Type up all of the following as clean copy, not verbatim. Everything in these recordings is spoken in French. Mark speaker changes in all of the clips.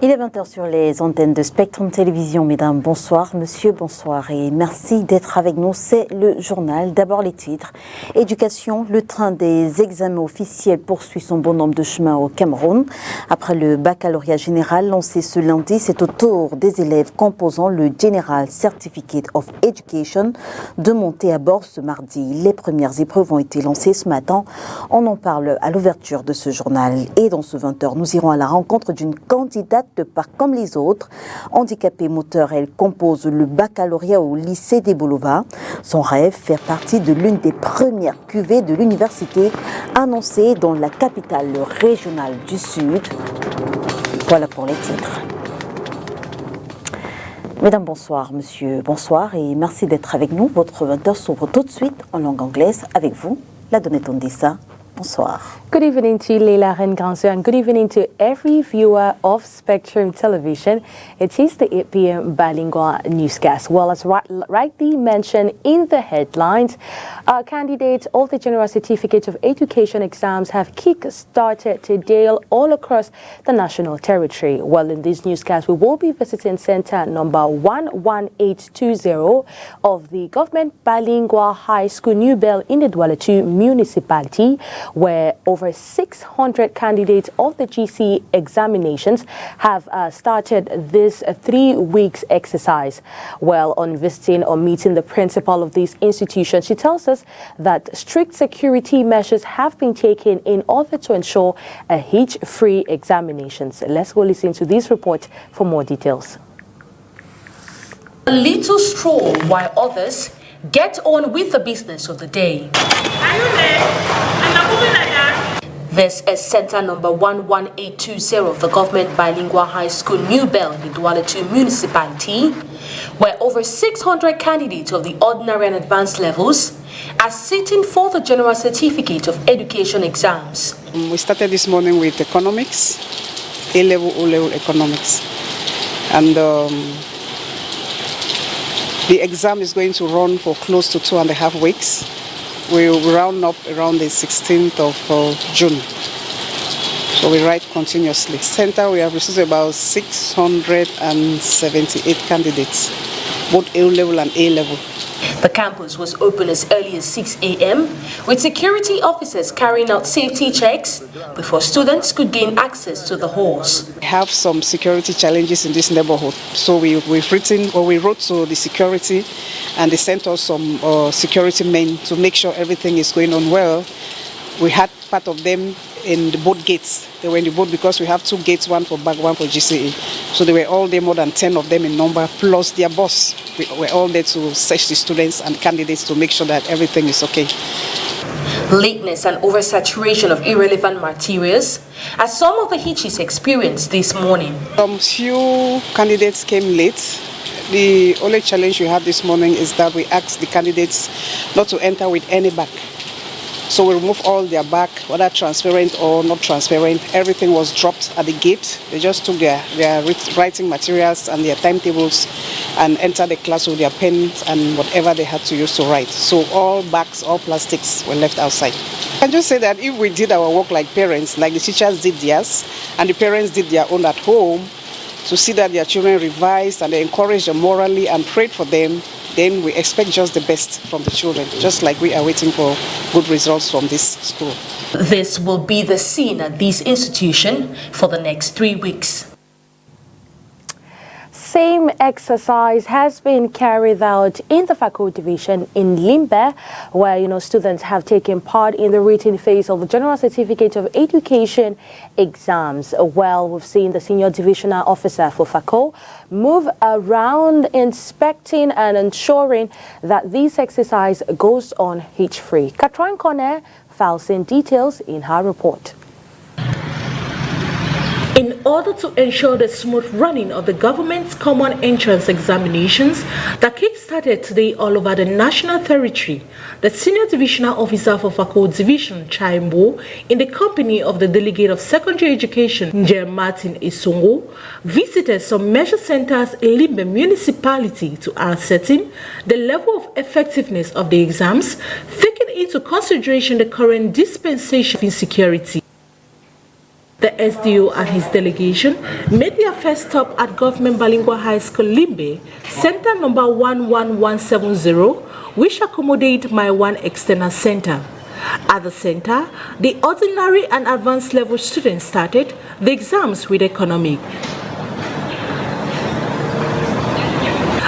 Speaker 1: Il est 20h sur les antennes de Spectrum Télévision. Mesdames, bonsoir. Monsieur, bonsoir. Et merci d'être avec nous. C'est le journal. D'abord les titres. Éducation, le train des examens officiels poursuit son bonhomme de chemin au Cameroun. Après le baccalauréat général lancé ce lundi, c'est au tour des élèves composant le General Certificate of Education de monter à bord ce mardi. Les premières épreuves ont été lancées ce matin. On en parle à l'ouverture de ce journal. Et dans ce 20h, nous irons à la rencontre d'une candidate pas comme les autres. Handicapée moteur, elle compose le baccalauréat au lycée des Bolova. Son rêve, faire partie de l'une des premières cuvées de l'université annoncée dans la capitale régionale du Sud. Voilà pour les titres. Mesdames, bonsoir. Monsieur, bonsoir et merci d'être avec nous. Votre 20h s'ouvre tout de suite en langue anglaise avec vous, la Donnette Ondissa. Bonsoir.
Speaker 2: Good evening to Leila Renganzo and good evening to every viewer of Spectrum Television. It is the 8 p.m. bilingual newscast. Well, as rightly mentioned in the headlines, candidates of the General Certificate of Education exams have kick-started today all across the national territory. Well, in this newscast, we will be visiting center number 11820 of the Government Bilingual High School New Bell in the Douala 2 municipality, where over 600 candidates of the GCE examinations have started this 3 weeks exercise. Well, on visiting or meeting the principal of this institution, she tells us that strict security measures have been taken in order to ensure a hitch-free examinations. Let's go listen to this report for more details.
Speaker 3: A little stroll while others get on with the business of the day. This is center number 11820 of the Government Bilingual High School New Bell in the Douala 2 municipality, where over 600 candidates of the ordinary and advanced levels are sitting for the General Certificate of Education exams.
Speaker 4: We started this morning with economics, A-level, O-level economics, and the exam is going to run for close to 2.5 weeks. We'll round up around the 16th of June. So we write continuously. Center, we have received about 678 candidates, both A-level and A-level.
Speaker 3: The campus was open as early as 6 a.m. with security officers carrying out safety checks before students could gain access to the halls.
Speaker 4: We have some security challenges in this neighborhood. So we wrote to the security and they sent us some security men to make sure everything is going on well. We had part of them in the both gates. They were in the boat because we have 2 gates, one for BAC, one for GCE. So they were all there, more than 10 of them in number, plus their boss. We were all there to search the students and candidates to make sure that everything is okay.
Speaker 3: Lateness and oversaturation of irrelevant materials are some of the hitches experienced this morning.
Speaker 4: Some few candidates came late. The only challenge we had this morning is that we asked the candidates not to enter with any bag. So we removed all their bag, whether transparent or not transparent. Everything was dropped at the gate. They just took their writing materials and their timetables and entered the class with their pens and whatever they had to use to write. So all bags, all plastics were left outside. I can just say that if we did our work like parents, like the teachers did theirs, and the parents did their own at home, to see that their children revised and they encouraged them morally and prayed for them, then we expect just the best from the children, just like we are waiting for good results from this school.
Speaker 3: This will be the scene at this institution for the next 3 weeks.
Speaker 2: Same exercise has been carried out in the Fako division in Limbe, where students have taken part in the written phase of the General Certificate of Education exams. Well, we've seen the senior divisional officer for Fako move around inspecting and ensuring that this exercise goes on hitch-free. Katrin Kone files in details in her report.
Speaker 5: In order to ensure the smooth running of the government's common entrance examinations that kick-started today all over the national territory, the senior divisional officer for Fako Division, Chaimbo, in the company of the delegate of secondary education, Njer Martin Isongo, visited some measure centers in Limbe municipality to ascertain the level of effectiveness of the exams, taking into consideration the current dispensation of insecurity. The SDO and his delegation made their first stop at Government Bilingual High School Limbe, center number 11170, which accommodate My One External Center. At the center, the ordinary and advanced level students started the exams with economic.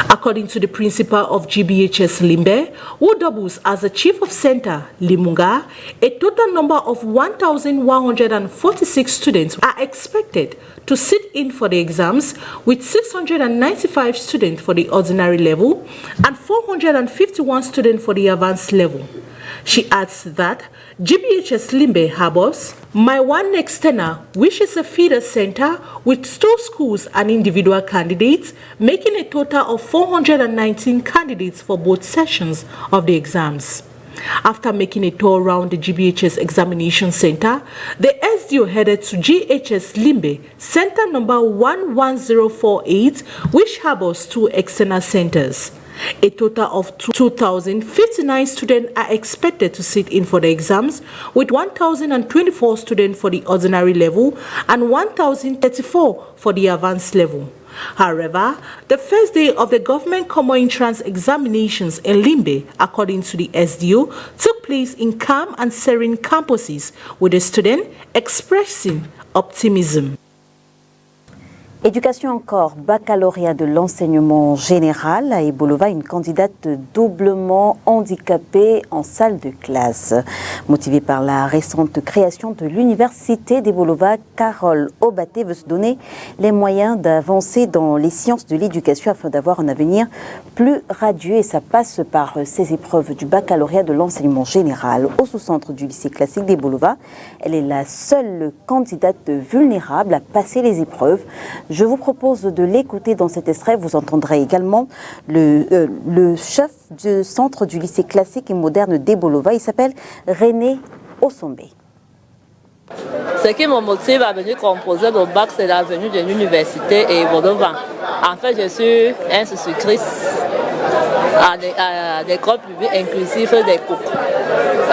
Speaker 5: According to the principal of GBHS Limbe, who doubles as the chief of center, Limunga, a total number of 1,146 students are expected to sit in for the exams, with 695 students for the ordinary level and 451 students for the advanced level. She adds that GBHS Limbe harbors My One External, which is a feeder center with 2 schools and individual candidates, making a total of 419 candidates for both sessions of the exams. After making a tour around the GBHS examination center, the SDO headed to GHS Limbe, center number 11048, which harbors 2 external centers. A total of 2,059 students are expected to sit in for the exams, with 1,024 students for the ordinary level and 1,034 for the advanced level. However, the first day of the government common entrance examinations in Limbe, according to the SDO, took place in calm and serene campuses, with the students expressing optimism.
Speaker 1: Éducation encore, baccalauréat de l'enseignement général à Ebolova, une candidate doublement handicapée en salle de classe. Motivée par la récente création de l'université d'Ebolova, Carole Obaté veut se donner les moyens d'avancer dans les sciences de l'éducation afin d'avoir un avenir plus radieux, et ça passe par ces épreuves du baccalauréat de l'enseignement général au sous-centre du lycée classique d'Ebolova. Elle est la seule candidate vulnérable à passer les épreuves. Je vous propose de l'écouter dans cet extrait. Vous entendrez également le chef du centre du lycée classique et moderne d'Ebolova. Il s'appelle René Osombe.
Speaker 6: Ce qui me motive à venir composer le bac, c'est la venue de l'université Ebolova. En fait, je suis institutrice à l'école publique inclusive des Coupes.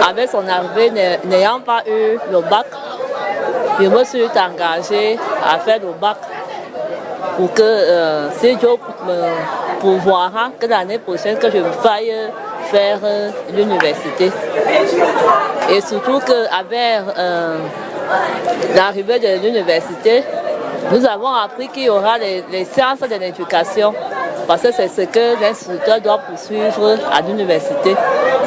Speaker 6: Avec son arrivée, n'ayant pas eu le bac, je me suis engagée à faire le bac pour que si Dieu me pourvoira que l'année prochaine que je faille faire l'université. Et surtout qu'avec l'arrivée de l'université, nous avons appris qu'il y aura les sciences de l'éducation, parce que c'est ce que l'instituteur doit poursuivre à l'université.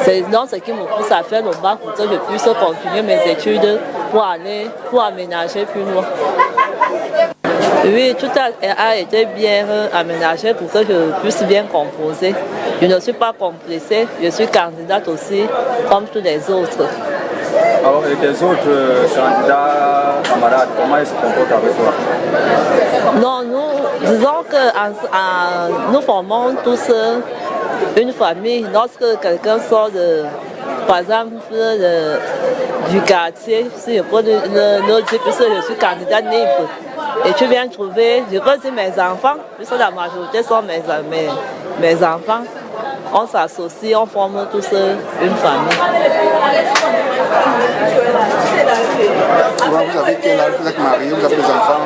Speaker 6: C'est donc ce qui me pousse à faire le bac pour que je puisse continuer mes études pour aménager plus loin. Oui, tout a été bien aménagé pour que je puisse bien composer. Je ne suis pas complexée, je suis candidate aussi comme tous les autres.
Speaker 7: Alors, et les autres candidats, camarades, comment ils se comportent avec toi?
Speaker 6: Non, nous disons que nous formons tous une famille. Lorsque quelqu'un sort par exemple, du quartier, si je peux le dire, puisque je suis candidate libre, et tu viens trouver, je peux dire mes enfants, puisque la majorité sont mes enfants, on s'associe, on forme tous une famille.
Speaker 8: Vous avez quel âge? Vous êtes marié? Vous avez des enfants?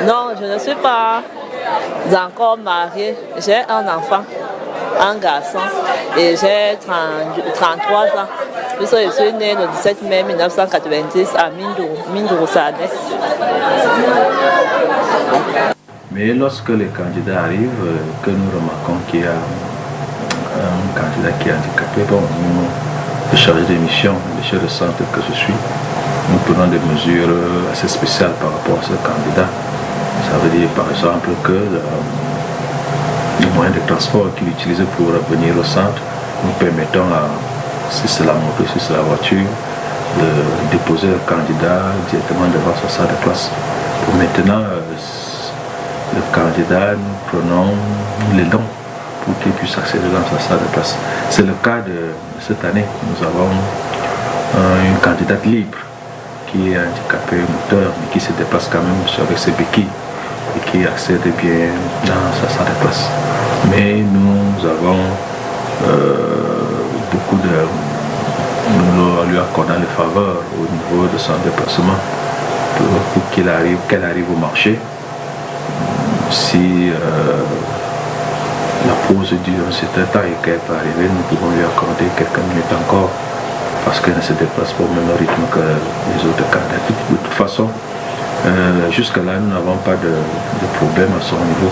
Speaker 6: Non, je ne suis pas encore mariée. J'ai un enfant, un garçon, et j'ai 33 ans. Puisque je suis née le 17 mai 1990 à Mindou-Sadès.
Speaker 9: Mais lorsque les candidats arrivent, que nous remarquons qu'il y a un candidat qui est handicapé, bon, nous, le chargé de mission, le chef de centre que je suis, nous prenons des mesures assez spéciales par rapport à ce candidat. Ça veut dire par exemple que les moyens de transport qu'il utilise pour venir au centre, nous permettons si c'est la moto, si c'est la voiture, de déposer le candidat directement devant sa salle de classe. Pour maintenant, le candidat, nous prenons les dons pour qu'il puisse accéder dans sa salle de classe. C'est le cas de cette année. Nous avons une candidate libre qui est handicapée moteur, mais qui se déplace quand même avec ses béquilles et qui accède bien dans sa salle de classe. Mais nous avons beaucoup nous lui accordons les faveurs au niveau de son déplacement. pour qu'elle arrive au marché. Si la pause dure un certain temps et qu'elle peut arriver, nous pouvons lui accorder quelques minutes encore parce qu'elle ne se déplace pas au même rythme que les autres candidats. De toute façon, jusqu'à là, nous n'avons pas de problème à son niveau.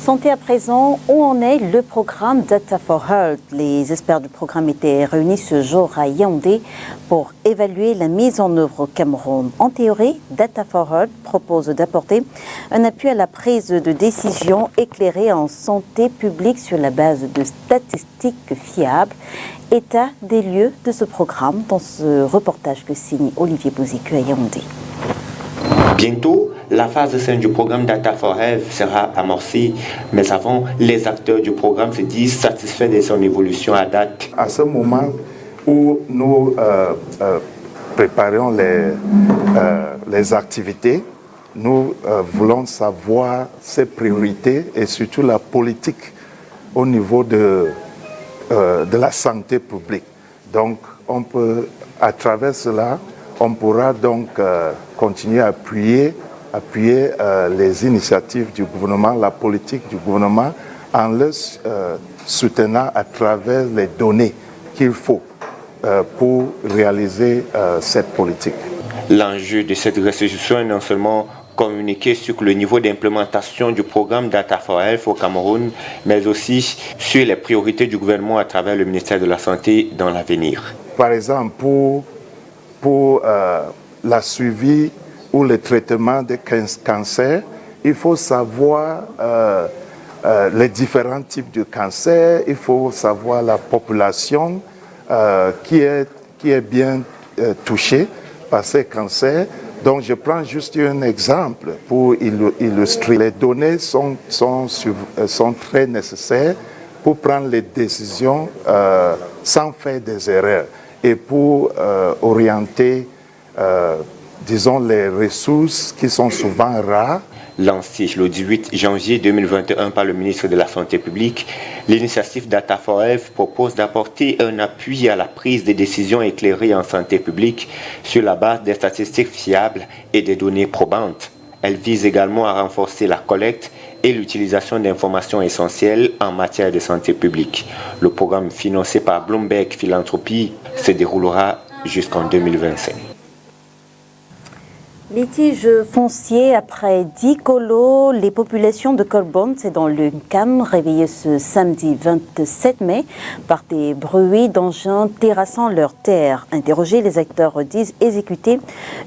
Speaker 1: Santé à présent, où en est le programme Data for Health? Les experts du programme étaient réunis ce jour à Yaoundé pour évaluer la mise en œuvre au Cameroun. En théorie, Data for Health propose d'apporter un appui à la prise de décision éclairée en santé publique sur la base de statistiques fiables. État des lieux de ce programme dans ce reportage que signe Olivier Bouzicu à Yaoundé.
Speaker 10: Bientôt, la phase 5 du programme Data for Health sera amorcée, mais avant, les acteurs du programme se disent satisfaits de son évolution à date.
Speaker 8: À ce moment où nous préparons les activités, nous voulons savoir ses priorités et surtout la politique au niveau de la santé publique. Donc, on peut, à travers cela, on pourra donc continuer à appuyer les initiatives du gouvernement, la politique du gouvernement, en le soutenant à travers les données qu'il faut pour réaliser cette politique.
Speaker 10: L'enjeu de cette restitution est non seulement communiquer sur le niveau d'implémentation du programme Data for Health au Cameroun, mais aussi sur les priorités du gouvernement à travers le ministère de la Santé dans l'avenir.
Speaker 8: Par exemple, pour la suivi ou le traitement des cancers, il faut savoir les différents types de cancers, il faut savoir la population qui est bien touchée par ces cancers. Donc je prends juste un exemple pour illustrer. Les données sont très nécessaires pour prendre les décisions sans faire des erreurs et pour orienter, disons, les ressources qui sont souvent rares.
Speaker 10: Lancée le 18 janvier 2021 par le ministre de la Santé publique, l'initiative Data for Health propose d'apporter un appui à la prise de décisions éclairées en santé publique sur la base des statistiques fiables et des données probantes. Elle vise également à renforcer la collecte et l'utilisation d'informations essentielles en matière de santé publique. Le programme financé par Bloomberg Philanthropie se déroulera jusqu'en 2025.
Speaker 1: Litige foncier après 10 colos, les populations de Colbon, c'est dans le Cam, réveillées ce samedi 27 mai par des bruits d'engins terrassant leurs terres. Interrogés, les acteurs disent exécuter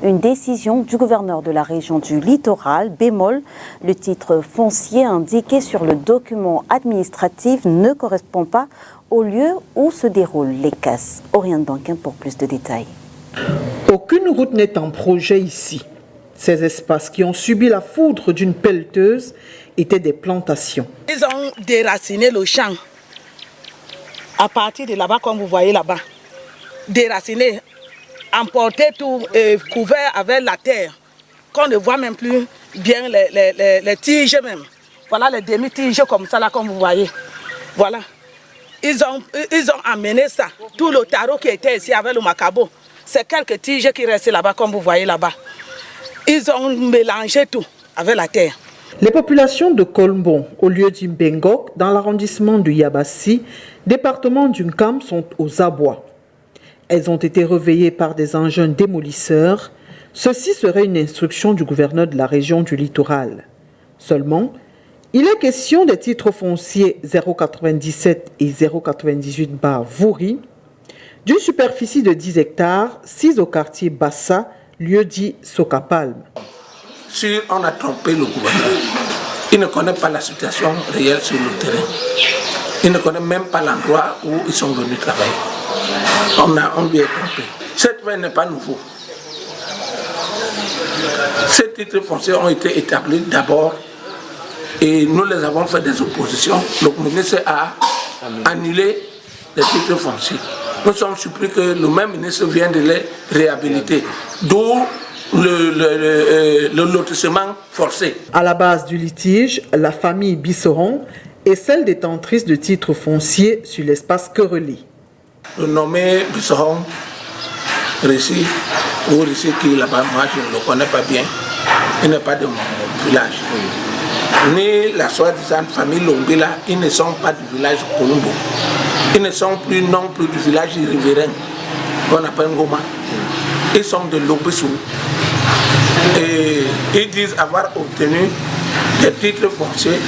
Speaker 1: une décision du gouverneur de la région du littoral. Bémol, le titre foncier indiqué sur le document administratif ne correspond pas au lieu où se déroulent les casses. Oriane Danquin pour plus de détails.
Speaker 11: Aucune route n'est en projet ici. Ces espaces qui ont subi la foudre d'une pelleteuse étaient des plantations.
Speaker 12: Ils ont déraciné le champ. À partir de là-bas, comme vous voyez là-bas, déraciné, emporté tout, couvert avec la terre, qu'on ne voit même plus bien les tiges même. Voilà les demi-tiges comme ça, là, comme vous voyez. Voilà. Ils ont amené ça. Tout le tarot qui était ici avec le macabo, c'est quelques tiges qui restent là-bas, comme vous voyez là-bas. Ils ont mélangé tout avec la terre.
Speaker 11: Les populations de Colbon, au lieu d'Imbengok, dans l'arrondissement de Yabassi, département du Nkam, sont aux abois. Elles ont été réveillées par des engins démolisseurs. Ceci serait une instruction du gouverneur de la région du littoral. Seulement, il est question des titres fonciers 097 et 098 bar Vouri, d'une superficie de 10 hectares, 6 au quartier Bassa, lieu dit Sokapalm.
Speaker 13: Si on a trompé le gouverneur, il ne connaît pas la situation réelle sur le terrain. Il ne connaît même pas l'endroit où ils sont venus travailler. On lui a trompé. Cette main n'est pas nouveau. Ces titres fonciers ont été établis d'abord et nous les avons fait des oppositions. Le ministre a annulé les titres fonciers. Nous sommes surpris que le même ministre vienne de les réhabiliter. D'où le lotissement forcé.
Speaker 11: À la base du litige, la famille Bisseron est celle détentrice de titres fonciers sur l'espace querellé.
Speaker 13: Le nommé Bisseron Récit, ou Récit qui est là-bas, moi je ne le connais pas bien, il n'est pas de mon village. Ni la soi-disant famille Lombila, ils ne sont pas du village Colombo. Ils ne sont plus non plus du village riverain, qu'on appelle Ngoma. Ils sont de Lobissou. Et ils disent avoir obtenu des titres fonciers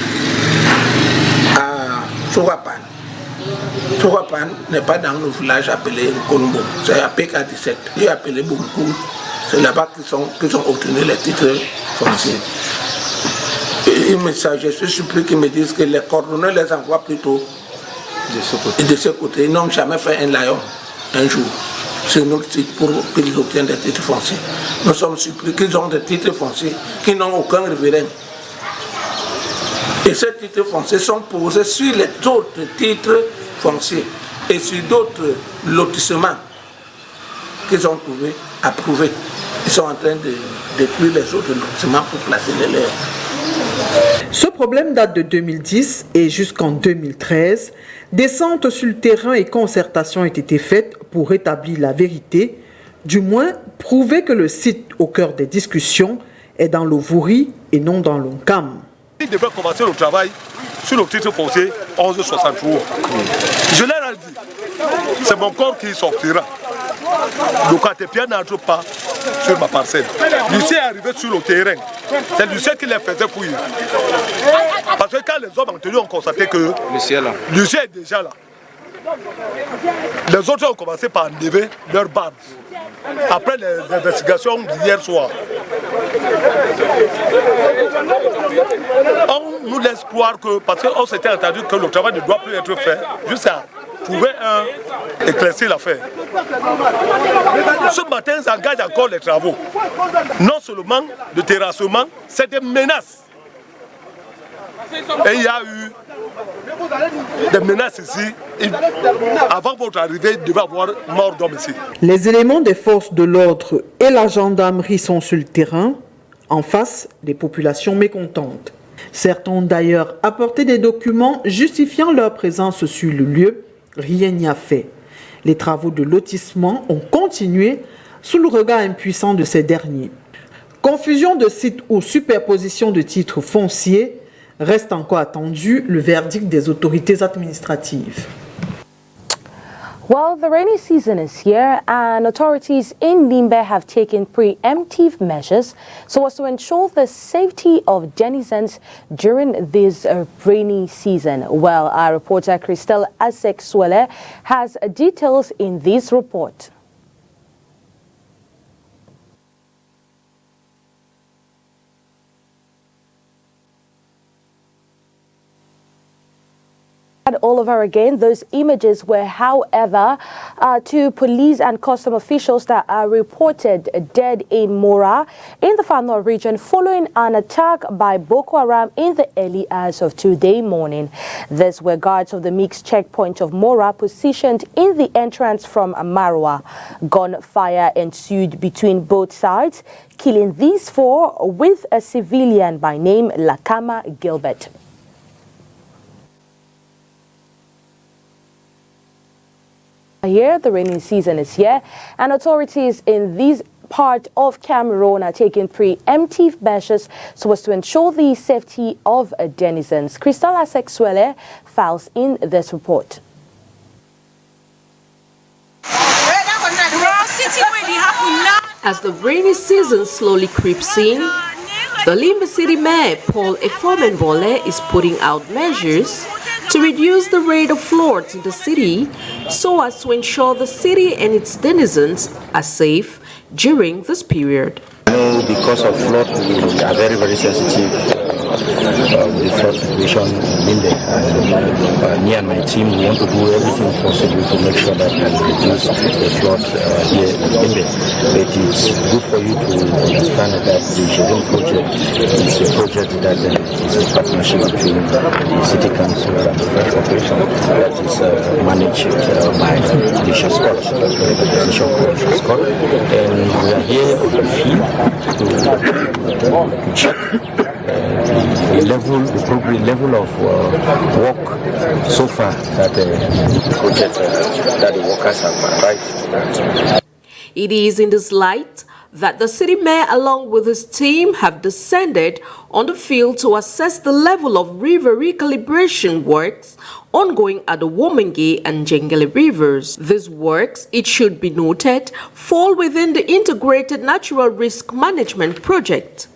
Speaker 13: à Sourapan. Sourapan n'est pas dans le village appelé Colombo, c'est à PK17. Ils sont appelés Boumkou. C'est là-bas qu'ils ont obtenu les titres fonciers. Je suis surpris qu'ils me disent que les coordonnées les envoient plutôt de ce côté. Ils n'ont jamais fait un lion un jour sur notre site pour qu'ils obtiennent des titres fonciers. Nous sommes surpris qu'ils ont des titres fonciers qui n'ont aucun référent. Et ces titres fonciers sont posés sur les autres titres fonciers et sur d'autres lotissements qu'ils ont trouvés, approuvés. Ils sont en train de détruire les autres lotissements pour placer les leurs.
Speaker 11: Ce problème date de 2010 et jusqu'en 2013, descentes sur le terrain et concertations ont été faites pour rétablir la vérité, du moins prouver que le site au cœur des discussions est dans l'Ovouri et non dans l'Onkam.
Speaker 14: Il devrait commencer le travail sur le titre foncier 1163. Je leur ai dit, c'est mon corps qui sortira. Le catépien n'entre pas sur ma parcelle. Lucien est arrivé sur le terrain. C'est Lucien qui les faisait fouiller. Parce que quand les hommes anterieurs ont constaté que Lucien est déjà là, les autres ont commencé par enlever leur barbe. Après les investigations d'hier soir, on nous laisse croire que, parce qu'on s'était entendu que le travail ne doit plus être fait, jusqu'à trouver éclaircir l'affaire. Ce matin, ils engagent encore les travaux. Non seulement de terrassement, c'est des menaces. Et il y a eu des menaces ici. Avant votre arrivée, il devait y avoir mort d'homme ici.
Speaker 11: Les éléments des forces de l'ordre et la gendarmerie sont sur le terrain, en face des populations mécontentes. Certains ont d'ailleurs apporté des documents justifiant leur présence sur le lieu. Rien n'y a fait. Les travaux de lotissement ont continué sous le regard impuissant de ces derniers. Confusion de sites ou superposition de titres fonciers, reste encore attendu le verdict des autorités administratives.
Speaker 2: Well, the rainy season is here and authorities in Limbe have taken preemptive measures so as to ensure the safety of denizens during this rainy season. Well, our reporter Christelle Asek-Swele has details in this report. All over again, those images were, however, to police and custom officials that are reported dead in Mora in the Fano region following an attack by Boko Haram in the early hours of today morning. These were guards of the mixed checkpoint of Mora positioned in the entrance from Marwa. Gunfire ensued between both sides, killing these four with a civilian by name Lakama Gilbert. Here, the rainy season is here, and authorities in this part of Cameroon are taking preemptive measures so as to ensure the safety of denizens. Christelle Asek-Swele files in this report.
Speaker 15: As the rainy season slowly creeps in, the Limbe City Mayor, Paul Efomenbole, is putting out measures to reduce the rate of floods in the city so as to ensure the city and its denizens are safe during this period.
Speaker 16: Because of flood, we are very, very sensitive with the flood situation in Limbe. Me and my team, we want to do everything possible to make sure that we can reduce the flood here in Limbe. But it's good for you to understand that the Jerim project is a project that is a partnership between the City Council and the French Corporation that is managed by the Chaskol, and we are here on the field to check the appropriate level of work so far that the project that the workers have arrived at.
Speaker 15: It is in this light that the city mayor along with his team have descended on the field to assess the level of river recalibration works ongoing at the Womingi and Jengele rivers. These works, it should be noted, fall within the Integrated Natural Risk Management Project,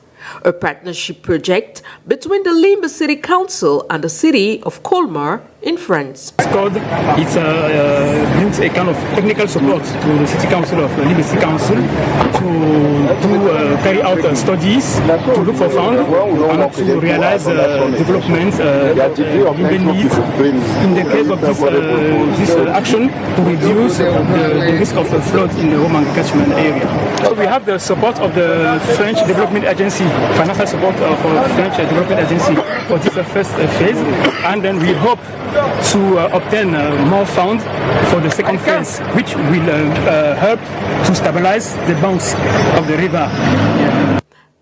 Speaker 15: a partnership project between the Limbe City Council and the city of Colmar in France.
Speaker 17: It brings a kind of technical support to the City Council of Limbe City Council to carry out studies, to look for funds, and to realize developments Limbe needs in the case of this action to reduce the risk of flood in the Womingi catchment area. So we have the support of the French Development Agency, financial support of French Development Agency for this first phase, and then we hope to obtain more funds for the second phase, which will help to stabilize the banks of the river.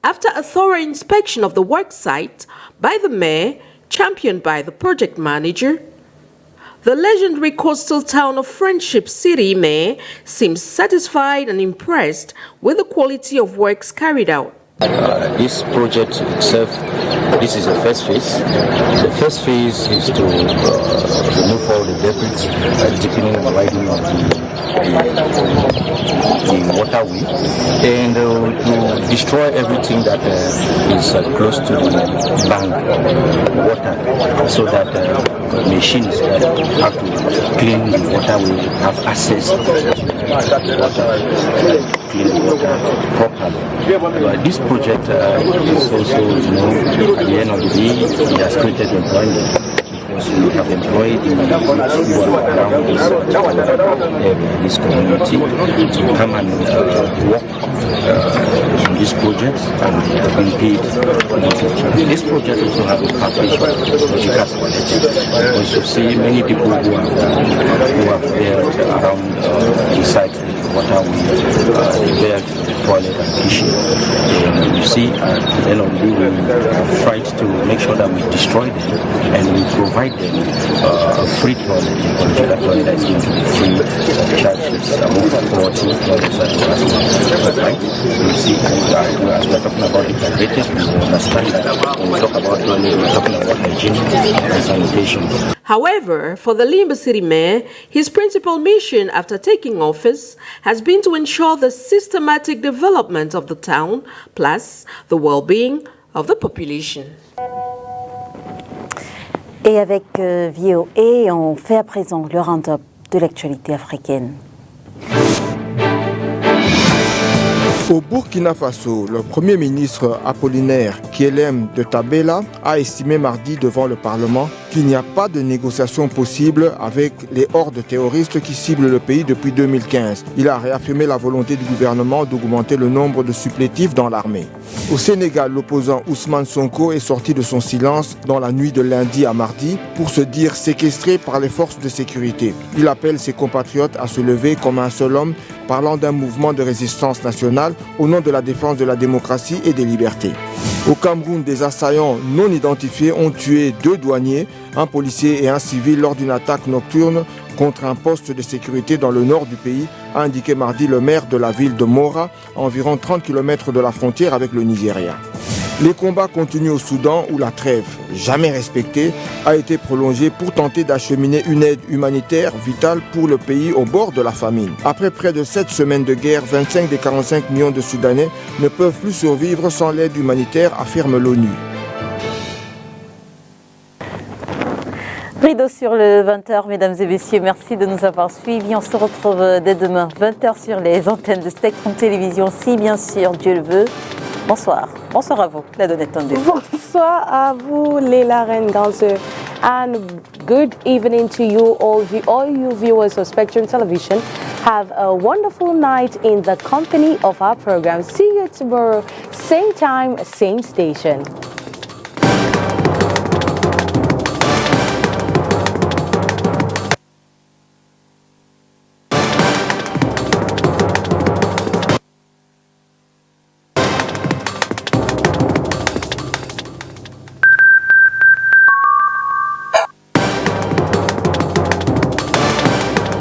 Speaker 15: After a thorough inspection of the work site by the mayor, championed by the project manager, the legendary coastal town of Friendship City mayor seems satisfied and impressed with the quality of works carried out.
Speaker 16: This project itself, this is the first phase. The first phase is to remove all the debris, deepening and widening of the waterway, and to destroy everything that is close to the bank water, so that machines that have to clean the waterway have access to clean the water properly. But this project is also, at the end of the day, it has created employment. Because we have employed the youth who are around this community to come and work in this project, and they have been paid. This project also has a package of ecological quality, because you see many people who have built around the site, the waterway, they built the toilet and kitchen. And you see, at the end of the day, we fight to make sure that we destroy them and we provide them a free toilet, ecological toilet that is going to be free of charges, about 40 toilets that we provide. You see, as we're talking about integrated, we understand that when we talk about toilet, we're talking about hygiene and sanitation.
Speaker 15: However, for the Limbe City mayor, his principal mission after taking office has been to ensure the systematic development of the town, plus the well-being of the population.
Speaker 1: Et avec VOA, on fait à présent le round-up de l'actualité africaine.
Speaker 18: Au Burkina Faso, le Premier ministre Apollinaire Kyelem de Tabela a estimé mardi devant le Parlement qu'il n'y a pas de négociation possible avec les hordes terroristes qui ciblent le pays depuis 2015. Il a réaffirmé la volonté du gouvernement d'augmenter le nombre de supplétifs dans l'armée. Au Sénégal, l'opposant Ousmane Sonko est sorti de son silence dans la nuit de lundi à mardi pour se dire séquestré par les forces de sécurité. Il appelle ses compatriotes à se lever comme un seul homme, parlant d'un mouvement de résistance nationale au nom de la défense de la démocratie et des libertés. Au Cameroun, des assaillants non identifiés ont tué 2 douaniers, un policier et un civil lors d'une attaque nocturne contre un poste de sécurité dans le nord du pays, a indiqué mardi le maire de la ville de Mora, à environ 30 km de la frontière avec le Nigeria. Les combats continuent au Soudan où la trêve, jamais respectée, a été prolongée pour tenter d'acheminer une aide humanitaire vitale pour le pays au bord de la famine. Après près de 7 semaines de guerre, 25 des 45 millions de Soudanais ne peuvent plus survivre sans l'aide humanitaire, affirme l'ONU.
Speaker 1: Rideau sur le 20h, mesdames et messieurs, merci de nous avoir suivis. On se retrouve dès demain, 20h sur les antennes de Spectrum Télévision, si bien sûr Dieu le veut. Bonsoir. Bonsoir à vous, la Donnette Tondé.
Speaker 2: Bonsoir à vous, Leila Renganze. And good evening to you all you viewers of Spectrum Television. Have a wonderful night in the company of our program. See you tomorrow, same time, same station.